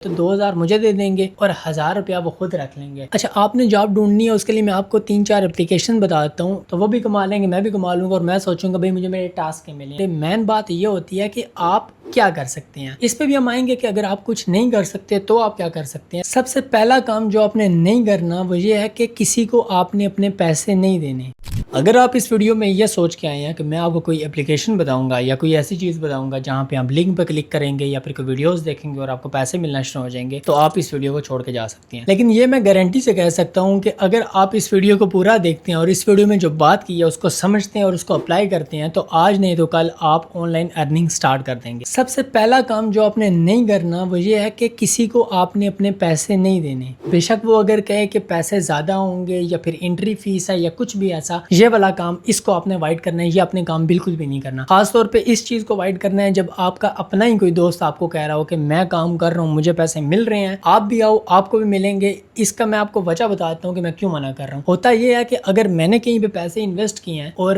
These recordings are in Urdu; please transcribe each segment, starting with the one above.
تو 2000 مجھے دے دیں گے اور 1000 روپیہ وہ خود رکھ لیں گے۔ اچھا، آپ نے جاب ڈھونڈنی ہے، اس کے لیے میں آپ کو 3-4 اپلیکیشن بتا دیتا ہوں، تو وہ بھی کما لیں گے، میں بھی کما لوں گا، اور میں سوچوں گا بھائی مجھے میرے ٹاسک کے ملیں۔ مین بات یہ ہوتی ہے کہ آپ کیا کر سکتے ہیں، اس پہ بھی ہم آئیں گے کہ اگر آپ کچھ نہیں کر سکتے تو آپ کیا کر سکتے ہیں۔ سب سے پہلا کام جو آپ نے نہیں کرنا وہ یہ ہے کہ کسی کو آپ نے اپنے پیسے نہیں دینے۔ اگر آپ اس ویڈیو میں یہ سوچ کے آئے ہیں کہ میں آپ کو کوئی اپلیکیشن بتاؤں گا یا کوئی ایسی چیز بتاؤں گا جہاں پہ آپ لنک پہ کلک کریں گے یا پھر کوئی ویڈیوز دیکھیں گے اور آپ کو پیسے ملنا شروع ہو جائیں گے، تو آپ اس ویڈیو کو چھوڑ کے جا سکتے ہیں۔ لیکن یہ میں گارنٹی سے کہہ سکتا ہوں کہ اگر آپ اس ویڈیو کو پورا دیکھتے ہیں اور اس ویڈیو میں جو بات کی ہے اس کو سمجھتے ہیں اور اس کو اپلائی کرتے ہیں، تو آج نہیں تو کل آپ آن لائن ارننگ سٹارٹ کر دیں گے۔ سب سے پہلا کام جو آپ نے نہیں کرنا وہ یہ ہے کہ کسی کو آپ نے اپنے پیسے نہیں دینے۔ بے شک وہ اگر کہے کہ پیسے زیادہ ہوں گے یا پھر انٹری فیس ہے یا کچھ بھی ایسا، یہ والا کام اس کو آپ نے وائڈ کرنا ہے، یہ اپنے کام بالکل بھی نہیں کرنا۔ خاص طور پہ اس چیز کو وائڈ کرنا ہے جب آپ کا اپنا ہی کوئی دوست آپ کو کہہ رہا ہو کہ میں کام کر رہا ہوں، مجھے پیسے مل رہے ہیں، آپ بھی آؤ، آپ کو بھی ملیں گے۔ اس کا میں آپ کو وجہ بتاتا ہوں کہ میں کیوں منع کر رہا ہوں۔ ہوتا یہ ہے کہ اگر میں نے کہیں پہ پیسے انویسٹ کیے ہیں اور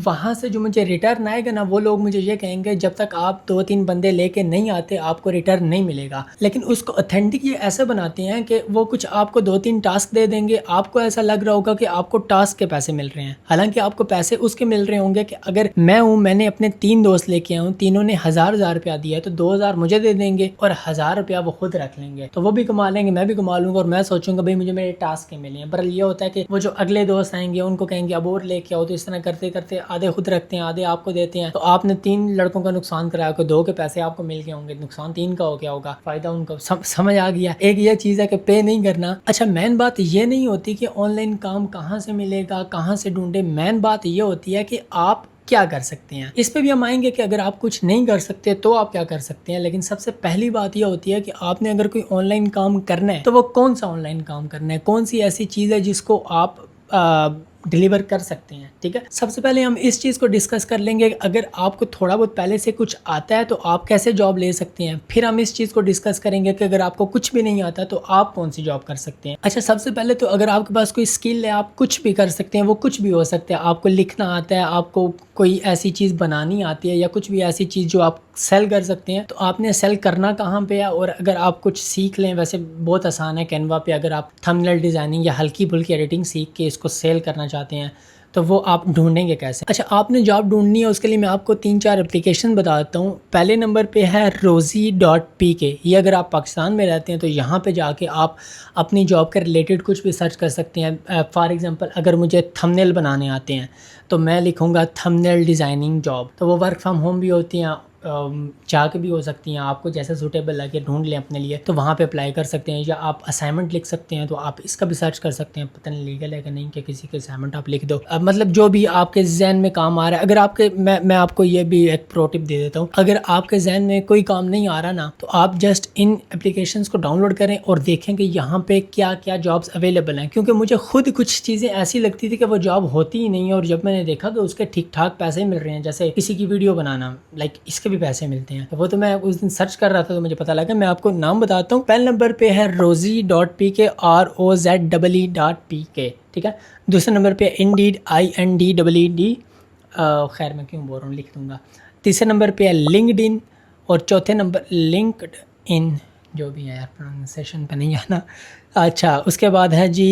وہاں سے جو مجھے ریٹرن آئے گا نا، وہ لوگ مجھے یہ کہیں گے جب تک آپ 2-3 بندے لے کے نہیں آتے آپ کو ریٹرن نہیں ملے گا۔ لیکن اس کو اتھینٹک یہ ایسے بناتے ہیں کہ وہ کچھ آپ کو 2-3 ٹاسک دے دیں گے، آپ کو ایسا لگ رہا ہوگا کہ آپ کو ٹاسک کے پیسے مل رہے ہیں، حالانکہ آپ کو پیسے اس کے مل رہے ہوں گے کہ اگر میں ہوں، میں نے اپنے 3 دوست لے کے آیا ہوں، تینوں نے 1000 روپیہ دیا ہے، تو 2000 مجھے دے دیں گے اور 1000 روپیہ وہ خود رکھ لیں گے، تو وہ بھی کما لیں گے، میں بھی کما لوں گا، اور میں سوچوں گا بھائی مجھے میرے ٹاسک کے ملے ہیں۔ پر یہ ہوتا ہے کہ وہ جو اگلے دوست آئیں گے ان کو کہیں گے اب اور لے کے آؤ، تو اس طرح کرتے کرتے آدھے خود رکھتے ہیں، آدھے آپ کو دیتے ہیں، تو آپ نے 3 لڑکوں کا نقصان کرایا، کہ 2 کے پیسے آپ کو مل گئے ہوں گے، نقصان 3 کا ہو گیا ہوگا، فائدہ ان کا۔ سمجھ آ گیا؟ ایک یہ چیز ہے کہ پے نہیں کرنا۔ اچھا، مین بات یہ نہیں ہوتی کہ آن لائن کام کہاں سے ملے گا، کہاں سے ڈھونڈے، مین بات یہ ہوتی ہے کہ آپ کیا کر سکتے ہیں۔ اس پہ بھی ہم آئیں گے کہ اگر آپ کچھ نہیں کر سکتے تو آپ کیا کر سکتے ہیں، لیکن سب سے پہلی بات یہ ہوتی ہے کہ آپ نے اگر کوئی آن لائن کام کرنا ہے تو وہ کون سا آن لائن کام کرنا ہے، کون سی ایسی چیز ہے جس کو آپ ڈیلیور کر سکتے ہیں۔ ٹھیک ہے، سب سے پہلے ہم اس چیز کو ڈسکس کر لیں گے کہ اگر آپ کو تھوڑا بہت پہلے سے کچھ آتا ہے تو آپ کیسے جاب لے سکتے ہیں، پھر ہم اس چیز کو ڈسکس کریں گے کہ اگر آپ کو کچھ بھی نہیں آتا تو آپ کون سی جاب کر سکتے ہیں۔ اچھا، سب سے پہلے تو اگر آپ کے پاس کوئی اسکل ہے، آپ کچھ بھی کر سکتے ہیں، وہ کچھ بھی ہو سکتا ہے، آپ کو لکھنا آتا ہے، آپ کو کوئی ایسی چیز بنانی آتی ہے یا کچھ بھی ایسی چیز جو آپ سیل کر سکتے ہیں، تو آپ نے سیل کرنا کہاں پہ ہے، اور اگر آپ کچھ سیکھ لیں، ویسے بہت آسان ہے کینوا پہ، اگر آپ تھمبنیل ڈیزائننگ یا ہلکی پھلکی ایڈیٹنگ سیکھ کے اس کو سیل کرنا چاہتے ہیں تو وہ آپ ڈھونڈیں گے کیسے۔ اچھا، آپ نے جاب ڈھونڈنی ہے، اس کے لیے میں آپ کو 3-4 اپلیکیشن بتا دیتا ہوں۔ پہلے نمبر پہ ہے rozy.pk، یہ اگر آپ پاکستان میں رہتے ہیں تو یہاں پہ جا کے آپ اپنی جاب کے ریلیٹڈ کچھ بھی سرچ کر سکتے ہیں۔ فار ایگزامپل اگر مجھے تھمبنیل بنانے آتے ہیں تو میں لکھوں گا تھمبنیل ڈیزائننگ جاب، تو وہ ورک فرام ہوم بھی ہوتی ہیں، جا کے بھی ہو سکتی ہیں، آپ کو جیسے سوٹیبل لگے ڈھونڈ لیں اپنے لیے، تو وہاں پہ اپلائی کر سکتے ہیں۔ یا آپ اسائنمنٹ لکھ سکتے ہیں تو آپ اس کا بھی سرچ کر سکتے ہیں، پتہ نہیں لیگل ہے کہ نہیں کہ کسی کے اسائنمنٹ آپ لکھ دو، مطلب جو بھی آپ کے ذہن میں کام آ رہا ہے۔ اگر آپ کے میں آپ کو یہ بھی ایک پرو ٹپ دے دیتا ہوں، اگر آپ کے ذہن میں کوئی کام نہیں آ رہا نا، تو آپ جسٹ ان اپلیکیشنز کو ڈاؤن لوڈ کریں اور دیکھیں کہ یہاں پہ کیا کیا جابس اویلیبل ہیں، کیونکہ مجھے خود کچھ چیزیں ایسی لگتی تھی کہ وہ جاب ہوتی ہی نہیں، اور جب میں نے دیکھا کہ اس کے ٹھیک ٹھاک پیسے مل رہے ہیں، جیسے کسی کی ویڈیو بنانا، لائک اس کے بھی پیسے ملتے ہیں، وہ تو میں اس دن سرچ کر رہا تھا تو مجھے پتہ لگا۔ میں آپ کو نام بتاتا ہوں، پہلے نمبر پہ ہے rozy.pk، roze.pk، ٹھیک ہے۔ دوسرے نمبر پہ Indeed، INDEED، خیر میں کیوں بول رہا ہوں، لکھ دوں گا۔ تیسرے نمبر پہ ہے LinkedIn، اور چوتھے نمبر LinkedIn، جو بھی ہے یار پروننسیشن پہ نہیں آنا۔ اچھا، اس کے بعد ہے جی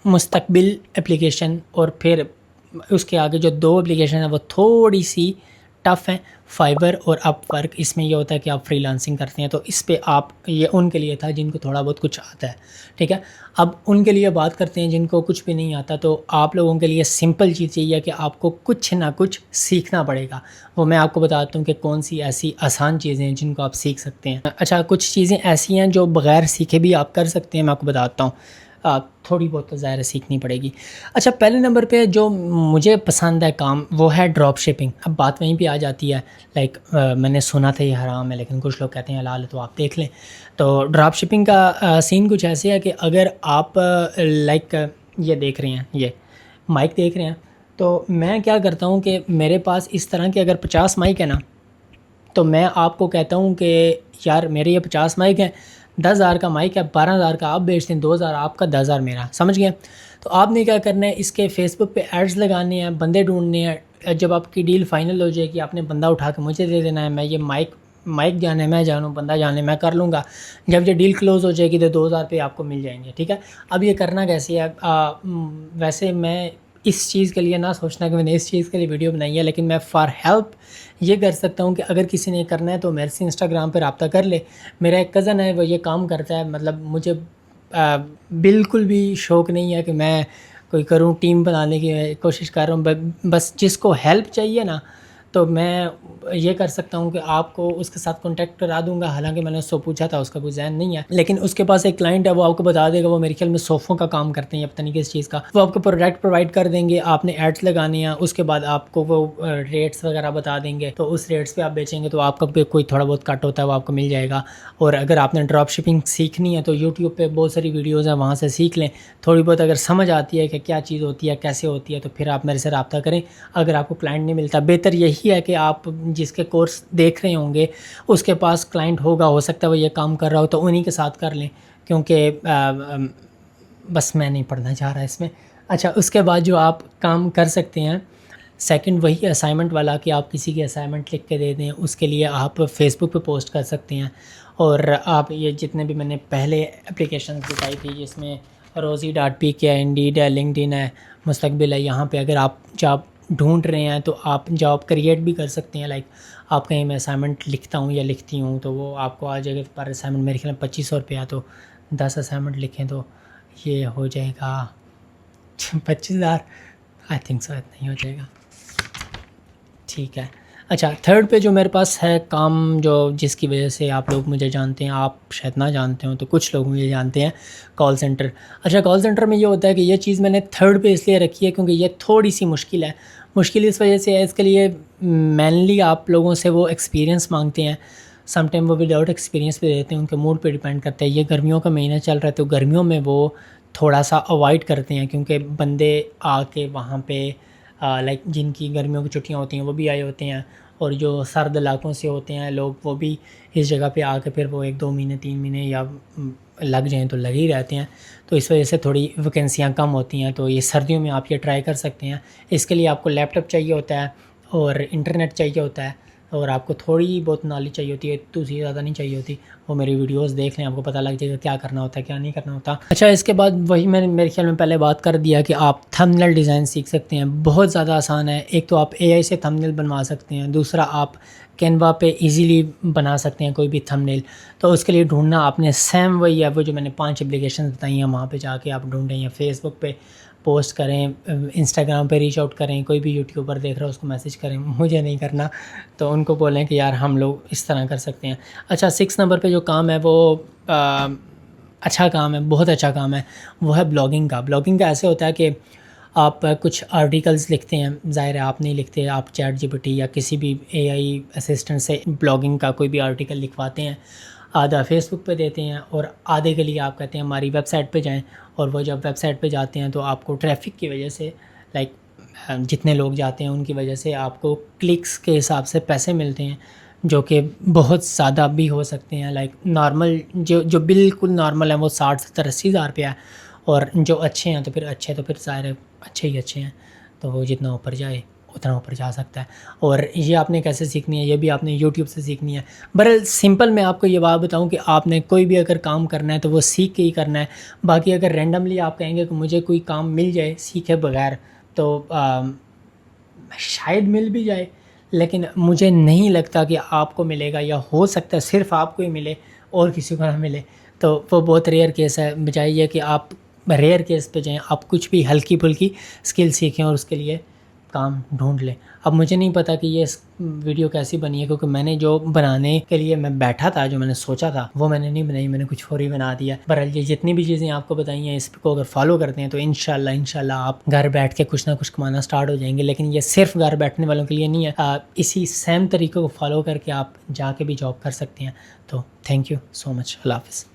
مستقبل اپلیکیشن، اور پھر اس کے آگے جو 2 اپلیکیشن ہیں وہ تھوڑی سی ٹف ہیں، فائبر اور اپ ورک۔ اس میں یہ ہوتا ہے کہ آپ فری لانسنگ کرتے ہیں، تو اس پہ آپ، یہ ان کے لیے تھا جن کو تھوڑا بہت کچھ آتا ہے، ٹھیک ہے۔ اب ان کے لیے بات کرتے ہیں جن کو کچھ بھی نہیں آتا، تو آپ لوگوں کے لیے سمپل چیز یہ ہے کہ آپ کو کچھ نہ کچھ سیکھنا پڑے گا۔ وہ میں آپ کو بتاتا ہوں کہ کون سی ایسی آسان چیزیں ہیں جن کو آپ سیکھ سکتے ہیں۔ اچھا، کچھ چیزیں ایسی ہیں جو بغیر سیکھے بھی آپ کر سکتے ہیں، میں آپ کو بتاتا ہوں، تھوڑی بہت تو ظاہر سیکھنی پڑے گی۔ اچھا، پہلے نمبر پہ جو مجھے پسند ہے کام وہ ہے ڈراپ شپنگ۔ اب بات وہیں پہ آ جاتی ہے، لائک میں نے سنا تھا یہ حرام ہے، لیکن کچھ لوگ کہتے ہیں حلال ہے، تو آپ دیکھ لیں۔ تو ڈراپ شپنگ کا سین کچھ ایسے ہے کہ اگر آپ لائک یہ دیکھ رہے ہیں، یہ مائک دیکھ رہے ہیں، تو میں کیا کرتا ہوں کہ میرے پاس اس طرح کے اگر 50 مائک ہے نا، تو میں آپ کو کہتا ہوں کہ یار میرے یہ 50 مائک ہیں، 10,000 کا مائک ہے، 12,000 کا آپ بیچتے ہیں، 2,000 آپ کا، 10,000 میرا، سمجھ گئے؟ تو آپ نے کیا کرنا ہے، اس کے فیس بک پہ ایڈز لگانے ہیں، بندے ڈھونڈنے ہیں۔ جب آپ کی ڈیل فائنل ہو جائے گی، آپ نے بندہ اٹھا کے مجھے دے دینا ہے، میں یہ مائک مائک جانے میں جانوں، بندہ جانے میں کر لوں گا. جب یہ ڈیل کلوز ہو جائے گی تو 2,000 روپے آپ کو مل جائیں گے. ٹھیک ہے. اب یہ کرنا کیسے ہے؟ ویسے میں اس چیز کے لیے نہ سوچنا کہ میں نے اس چیز کے لیے ویڈیو بنائی ہے، لیکن میں فار ہیلپ یہ کر سکتا ہوں کہ اگر کسی نے کرنا ہے تو میرے سے انسٹاگرام پہ رابطہ کر لے. میرا ایک کزن ہے، وہ یہ کام کرتا ہے. مطلب مجھے بالکل بھی شوق نہیں ہے کہ میں کوئی کروں، ٹیم بنانے کی کوشش کر رہا ہوں. بس جس کو ہیلپ چاہیے نا تو میں یہ کر سکتا ہوں کہ آپ کو اس کے ساتھ کانٹیکٹ کرا دوں گا. حالانکہ میں نے اس سے پوچھا تھا، اس کا کوئی ذہن نہیں ہے، لیکن اس کے پاس ایک کلائنٹ ہے، وہ آپ کو بتا دے گا. وہ میرے خیال میں صوفوں کا کام کرتے ہیں یا پتہ نہیں کس چیز کا. وہ آپ کو پروڈکٹ پرووائڈ کر دیں گے، آپ نے ایڈس لگانے ہیں، اس کے بعد آپ کو وہ ریٹس وغیرہ بتا دیں گے. تو اس ریٹس پہ آپ بیچیں گے تو آپ کا بھی کوئی تھوڑا بہت کٹ ہوتا ہے وہ آپ کو مل جائے گا. اور اگر آپ نے ڈراپ شپنگ سیکھنی ہے تو یوٹیوب پہ بہت ساری ویڈیوز ہیں، وہاں سے سیکھ لیں. تھوڑی بہت اگر سمجھ آتی ہے کہ کیا چیز ہوتی ہے، کیسے ہوتی ہے، تو پھر آپ میرے سے رابطہ کریں. اگر آپ کو کلائنٹ نہیں ملتا، بہتر یہی ہے کہ آپ جس کے کورس دیکھ رہے ہوں گے اس کے پاس کلائنٹ ہوگا، ہو سکتا ہے وہ یہ کام کر رہا ہو، تو انہی کے ساتھ کر لیں. کیونکہ بس میں نہیں پڑھنا چاہ رہا اس میں. اچھا، اس کے بعد جو آپ کام کر سکتے ہیں سیکنڈ، وہی اسائنمنٹ والا کہ آپ کسی کی اسائنمنٹ لکھ کے دے دیں. اس کے لیے آپ فیس بک پہ پوسٹ کر سکتے ہیں. اور آپ یہ جتنے بھی میں نے پہلے اپلیکیشنز بتائی تھی، جس میں روزی.pk ہے، انڈیڈ ہے، لنکڈن ہے، مستقبل ہے، یہاں پہ اگر آپ جاب ڈھونڈ رہے ہیں تو آپ جاب کریٹ بھی کر سکتے ہیں. لائک آپ کہیں میں اسائنمنٹ لکھتا ہوں یا لکھتی ہوں تو وہ آپ کو آ جائے گا پر اسائنمنٹ. میرے خیال میں 2,500 روپیہ. تو 10 اسائنمنٹ لکھیں تو یہ ہو جائے گا 25,000. آئی تھنک سو اتنا ہی ہو جائے گا. ٹھیک ہے. اچھا، تھرڈ پہ جو میرے پاس ہے کام، جو جس کی وجہ سے آپ لوگ مجھے جانتے ہیں، آپ شاید نہ جانتے ہوں تو کچھ لوگ مجھے جانتے ہیں، کال سینٹر. اچھا، کال سینٹر میں یہ ہوتا ہے کہ یہ چیز میں نے تھرڈ پہ اس لیے رکھی ہے کیونکہ یہ تھوڑی سی مشکل ہے. مشکل اس وجہ سے ہے، اس کے لیے مینلی آپ لوگوں سے وہ ایکسپیرینس مانگتے ہیں. سم ٹائم وہ وداؤٹ ایکسپیرینس بھی دیتے ہیں، ان کے موڈ پہ ڈیپینڈ کرتا ہے. یہ گرمیوں کا مہینہ چل رہا ہے تو گرمیوں میں وہ تھوڑا سا اوائڈ کرتے ہیں، کیونکہ بندے آ کے وہاں پہ لائک جن کی گرمیوں کی چھٹیاں ہوتی ہیں وہ بھی آئے ہوتے ہیں، اور جو سرد علاقوں سے ہوتے ہیں لوگ وہ بھی اس جگہ پہ آ کے پھر وہ 1-2 مہینے 3 مہینے یا لگ جائیں تو لگ ہی رہتے ہیں. تو اس وجہ سے تھوڑی ویکینسیاں کم ہوتی ہیں. تو یہ سردیوں میں آپ یہ ٹرائی کر سکتے ہیں. اس کے لیے آپ کو لیپ ٹاپ چاہیے ہوتا ہے اور انٹرنیٹ چاہیے ہوتا ہے، اور آپ کو تھوڑی بہت نالج چاہیے ہوتی ہے، تو زیادہ نہیں چاہیے ہوتی. وہ میری ویڈیوز دیکھ لیں، آپ کو پتہ لگ جائے گا کیا کرنا ہوتا ہے کیا نہیں کرنا ہوتا. اچھا، اس کے بعد وہی میں نے میرے خیال میں پہلے بات کر دیا کہ آپ تھمبنیل ڈیزائن سیکھ سکتے ہیں. بہت زیادہ آسان ہے. ایک تو آپ اے آئی سے تھمبنیل بنوا سکتے ہیں، دوسرا آپ کینوا پہ ایزیلی بنا سکتے ہیں کوئی بھی تھمبنیل. تو اس کے لیے ڈھونڈنا آپ نے سیم وہی ہے، وہ جو میں نے 5 اپلیکیشن بتائی ہیں وہاں پہ جا کے آپ ڈھونڈیں، یا فیس بک پہ پوسٹ کریں، انسٹاگرام پہ ریچ آؤٹ کریں. کوئی بھی یوٹیوبر دیکھ رہا ہے اس کو میسج کریں، مجھے نہیں کرنا، تو ان کو بولیں کہ یار ہم لوگ اس طرح کر سکتے ہیں. اچھا، 6 نمبر پہ جو کام ہے وہ اچھا کام ہے، بہت اچھا کام ہے، وہ ہے بلاگنگ کا. بلاگنگ کا ایسے ہوتا ہے کہ آپ کچھ آرٹیکلز لکھتے ہیں. ظاہر ہے آپ نہیں لکھتے، آپ چیٹ جی پی ٹی یا کسی بھی اے آئی اسسٹنٹ سے بلاگنگ کا کوئی بھی آرٹیکل لکھواتے ہیں. آدھا فیس بک پہ دیتے ہیں اور آدھے کے لیے آپ کہتے ہیں ہماری ویب سائٹ پہ جائیں. اور وہ جب ویب سائٹ پہ جاتے ہیں تو آپ کو ٹریفک کی وجہ سے، لائک جتنے لوگ جاتے ہیں ان کی وجہ سے آپ کو کلکس کے حساب سے پیسے ملتے ہیں، جو کہ بہت زیادہ بھی ہو سکتے ہیں. لائک نارمل جو بالکل نارمل ہیں وہ 60 70 80 ہزار روپیہ ہے، اور جو اچھے ہیں تو پھر ظاہر ہے اچھے ہی اچھے ہیں، تو وہ جتنا اوپر جائے اتنا اوپر جا سکتا ہے. اور یہ آپ نے کیسے سیکھنی ہے، یہ بھی آپ نے یوٹیوب سے سیکھنی ہے. بہرحال سمپل میں آپ کو یہ بات بتاؤں کہ آپ نے کوئی بھی اگر کام کرنا ہے تو وہ سیکھ کے ہی کرنا ہے. باقی اگر رینڈملی آپ کہیں گے کہ مجھے کوئی کام مل جائے سیکھے بغیر تو شاید مل بھی جائے، لیکن مجھے نہیں لگتا کہ آپ کو ملے گا، یا ہو سکتا ہے صرف آپ کو ہی ملے اور کسی کو نہ ملے. تو وہ بہت ریئر کیس ہے. بجائے یہ کہ آپ ریئر کیس پہ جائیں، آپ کچھ بھی ہلکی پھلکی اسکل سیکھیں اور اس کے لیے کام ڈھونڈ لیں. اب مجھے نہیں پتا کہ یہ ویڈیو کیسی بنی ہے، کیونکہ میں نے جو بنانے کے لیے میں بیٹھا تھا، جو میں نے سوچا تھا وہ میں نے نہیں بنائی، میں نے کچھ اور ہی بنا دیا. بہرحال یہ جتنی بھی چیزیں آپ کو بتائی ہیں اس کو اگر فالو کرتے ہیں تو انشاءاللہ آپ گھر بیٹھ کے کچھ نہ کچھ کمانا سٹارٹ ہو جائیں گے. لیکن یہ صرف گھر بیٹھنے والوں کے لیے نہیں ہے، اسی سیم طریقے کو فالو کر کے آپ جا کے بھی جاب کر سکتے ہیں. تو تھینک یو سو مچ. اللہ حافظ.